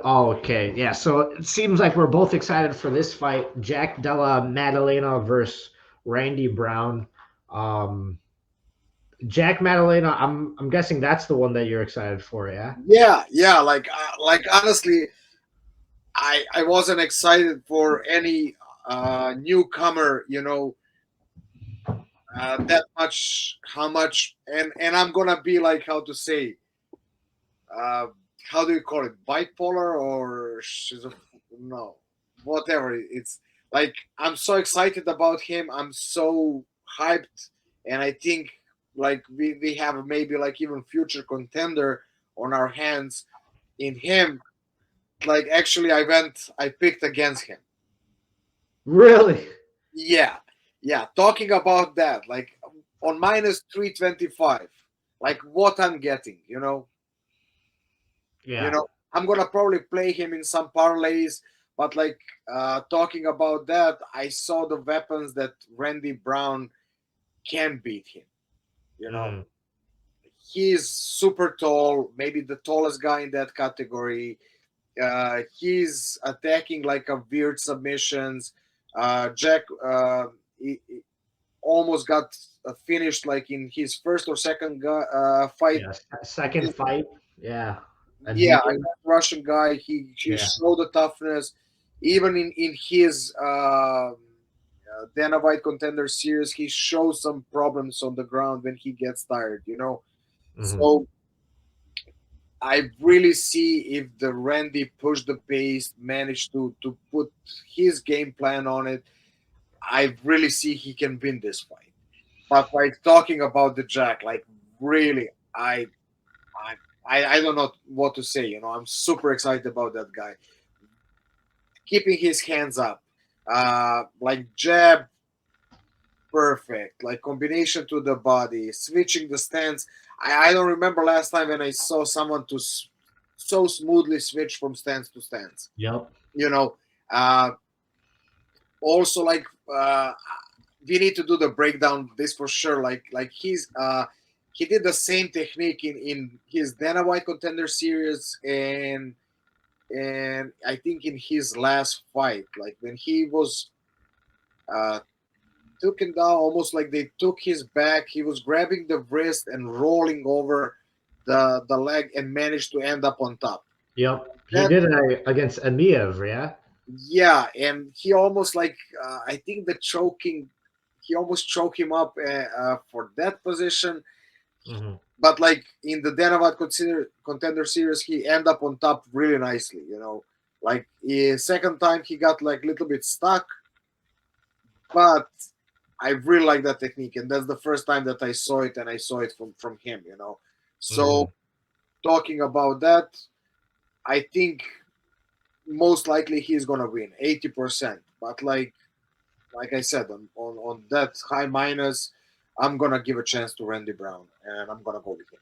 Oh, okay. Yeah. So it seems like we're both excited for this fight. Jack Della Maddalena versus Randy Brown. Um, Jack Maddalena, I'm guessing that's the one that you're excited for, yeah? Yeah, yeah. Like honestly, I wasn't excited for any newcomer. That much. How much? And I'm gonna be like, how to say, uh, how do you call it? Bipolar or no, whatever. It's like I'm so excited about him. I'm so hyped, and I think like we have maybe like even future contender on our hands in him. Like actually, I picked against him. Really? Yeah, yeah. Talking about that, like on minus 325, like what I'm getting, you Yeah. know, I'm gonna probably play him in some parlays, but like talking about that, I saw the weapons that Randy Brown can beat him. You know, Mm. he's super tall, maybe the tallest guy in that category. He's attacking like a weird submissions. Jack he almost got finished like in his first or second fight. Yeah. Second fight. Yeah. And Yeah, he that Russian guy. He yeah. showed the toughness, even in his Dana White Contender Series. He shows some problems on the ground when he gets tired. Mhm. So I really see if the Randy push the pace, managed to put his game plan on it. I really see he can win this fight. But like talking about the Jack, like really, I I don't know what to say. I'm super excited about that guy. Keeping his hands up, like jab, perfect. Like combination to the body, switching the stance. I don't remember last time when I saw someone so smoothly switch from stance to stance. Yep. You know, uh, also like we need to do the breakdown this for sure. Like he did the same technique in his Dana White Contender Series and I think in his last fight, like when he was uh, took him down, almost like they took his back. He was grabbing the wrist and rolling over the leg and managed to end up on top. Yep. He That did it against Amiev, yeah? Yeah, and he almost like I think the choking, he almost choked him up for that position. Mhm. But like in the Danavat contender series, he end up on top really nicely. Like second time he got like a little bit stuck, but I really like that technique, and that's the first time that I saw it, and I saw it from him. So Mhm. talking about that, I think most likely he's gonna win 80%. But like I said, on that high minus, I'm gonna give a chance to Randy Brown, and I'm gonna go with him.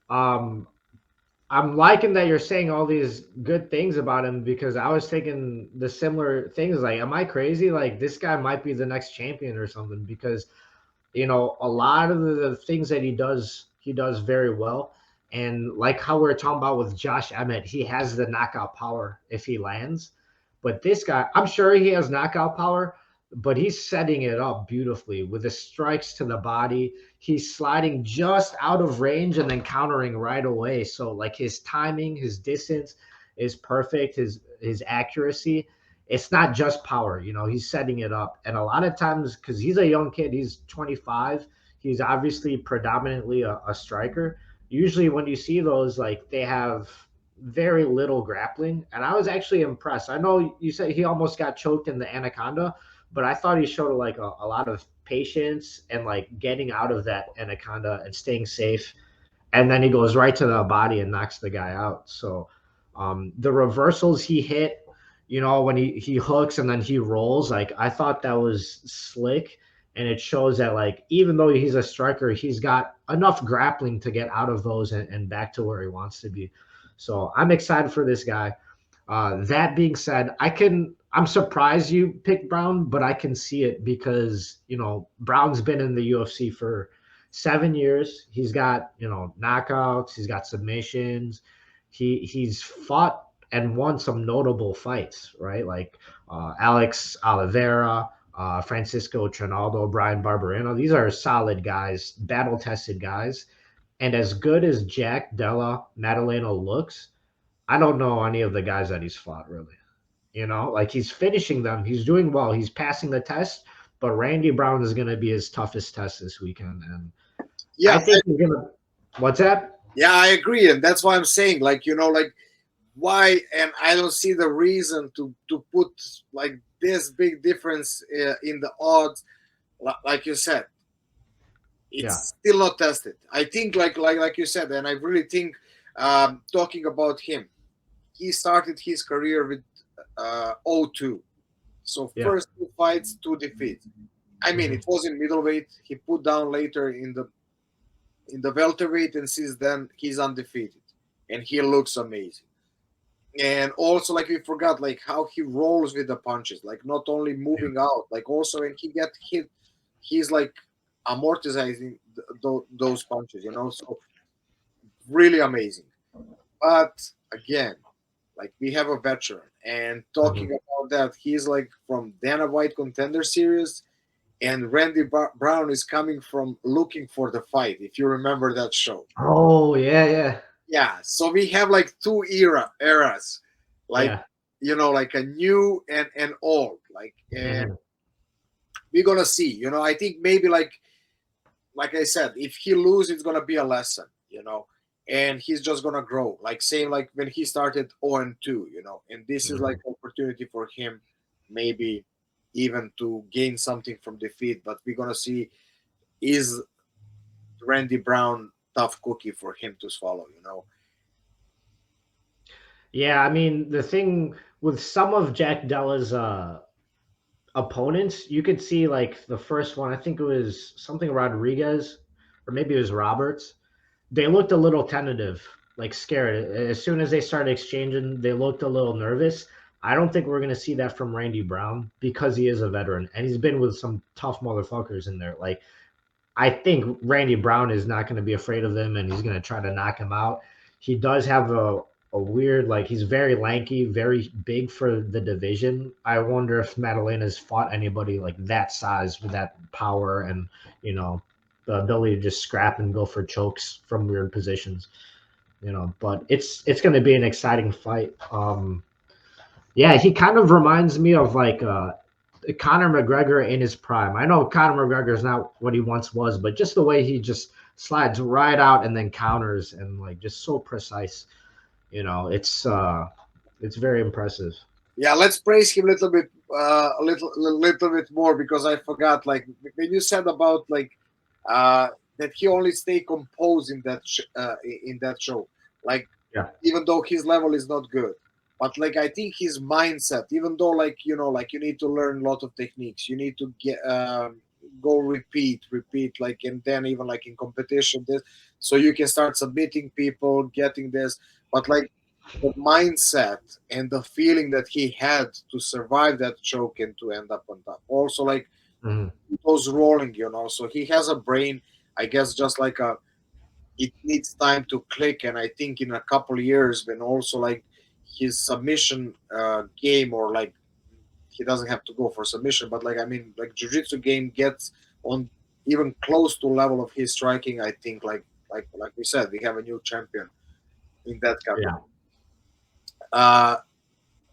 Um I'm liking that you're saying all these good things about him because I was thinking the similar things. Like, am I crazy? Like, this guy might be the next champion or something because a lot of the things that he does very well. And like how we're talking about with Josh Emmett, he has the knockout power if he lands. But this guy, I'm sure he has knockout power, but he's setting it up beautifully with the strikes to the body. He's sliding just out of range and then countering right away. So like his timing, his distance is perfect. His accuracy, it's not just power. He's setting it up. And a lot of times, because he's a young kid, he's 25, he's obviously predominantly a striker. Usually, when you see those, like they have very little grappling. And I was actually impressed. I know you said he almost got choked in the anaconda, but I thought he showed like a lot of patience and like getting out of that anaconda and staying safe. And then he goes right to the body and knocks the guy out. So the reversals he hit, when he hooks and then he rolls, like I thought that was slick. And it shows that like even though he's a striker, he's got enough grappling to get out of those and back to where he wants to be. So I'm excited for this guy. That being said, I'm surprised you picked Brown, but I can see it because Brown's been in the UFC for 7 years. He's got knockouts. He's got submissions. he's fought and won some notable fights, right? Like Alex Oliveira, Francisco Trinaldo, Brian Barberino. These are solid guys, battle tested guys. And as good as Jack Della Maddalena looks, I don't know any of the guys that he's fought really. You know, like he's finishing them. He's doing well. He's passing the test. But Randy Brown is going to be his toughest test this weekend, and Yeah, I think he's going to. What's that? yeah, I agree, and that's why I'm saying, like, like why, and I don't see the reason to put like this big difference in the odds. Like you said, Yeah. it's still not tested. I think, like you said, and I really think, talking about him, he started his career with 0-2. So Yeah. first 2 fights, 2 defeats. I mean, it was in middleweight. He put down later in the welterweight, and since then he's undefeated, and he looks amazing. And also, like we forgot, like how he rolls with the punches, like not only moving out, like also when he get hit, he's like amortizing those punches, So really amazing. But again, like we have a veteran, and talking Mhm. about that, he's like from Dana White Contender Series, and Randy Brown is coming from Looking for the Fight. If you remember that show, Oh yeah, yeah, yeah. So we have like two eras, like yeah. like a new and old, like, and Mhm. we're gonna see. I think maybe like I said, if he loses, it's gonna be a lesson. And he's just gonna grow. Like same like when he started 0-2. And this is like Mhm. an opportunity for him, maybe even to gain something from defeat. But we're gonna see, is Randy Brown tough cookie for him to swallow. Yeah, I mean the thing with some of Jack Della's opponents, you could see like the first one. I think it was something Rodriguez, or maybe it was Roberts. They looked a little tentative, like scared. As soon as they started exchanging, they looked a little nervous. I don't think we're going to see that from Randy Brown because he is a veteran and he's been with some tough motherfuckers in there. Like, I think Randy Brown is not going to be afraid of him and he's going to try to knock him out. He does have a weird, like, he's very lanky, very big for the division. I wonder if Madalena's fought anybody like that size with that power and, you know, the ability to just scrap and go for chokes from weird positions, but it's going to be an exciting fight. Yeah, he kind of reminds me of like Conor McGregor in his prime. I know Conor McGregor is not what he once was, but just the way he just slides right out and then counters and like just so precise, it's very impressive. Yeah, let's praise him a little bit, a little bit more, because I forgot. Like when you said about like uh, that he only stay composed in that show, like Yeah. even though his level is not good, but like I think his mindset, even though like like you need to learn a lot of techniques, you need to get go repeat, like, and then even like in competition, this, so you can start submitting people, getting this, but like the mindset and the feeling that he had to survive that choke and to end up on top. Also, like Mhm. it was rolling, so he has a brain, I guess, just like it needs time to click. And I think in a couple of years, when also like his submission game, or like he doesn't have to go for submission, but like I mean, like jiu-jitsu game gets on even close to level of his striking, I think like we said, we have a new champion in that category. Yeah. Uh,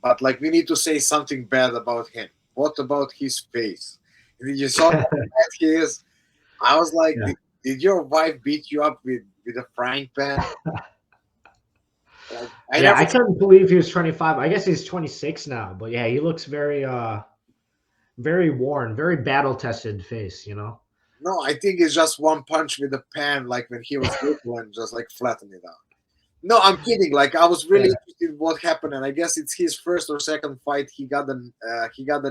but like we need to say something bad about him. What about his face? Did you saw how bad he is? I was like, Yeah. did your wife beat you up with a frying pan? Like I Yeah, never. I couldn't believe he was 25. I guess he's 26 now, but yeah, he looks very worn, very battle tested face. No, I think it's just one punch with a pan, like when he was little, and just like flatten it out. No, I'm kidding. Like I was really Yeah. interested in what happened, and I guess it's his first or second fight. He got the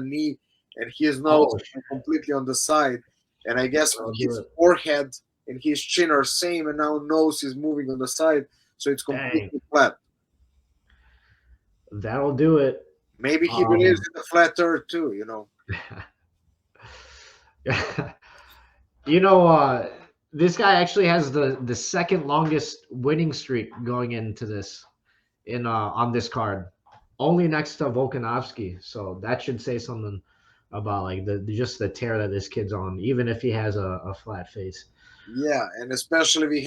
knee, and his nose Oh, completely on the side, and I guess I'll do his it. forehead and his chin are same, and now nose is moving on the side, so it's Dang. completely flat. That'll do it. Maybe he believes Um, in the flat earth too. you know, this guy actually has the second longest winning streak going into this. in on this card, only next to Volkanovski. So that should say something about like the just the tear that this kid's on, even if he has a flat face. Yeah, and especially we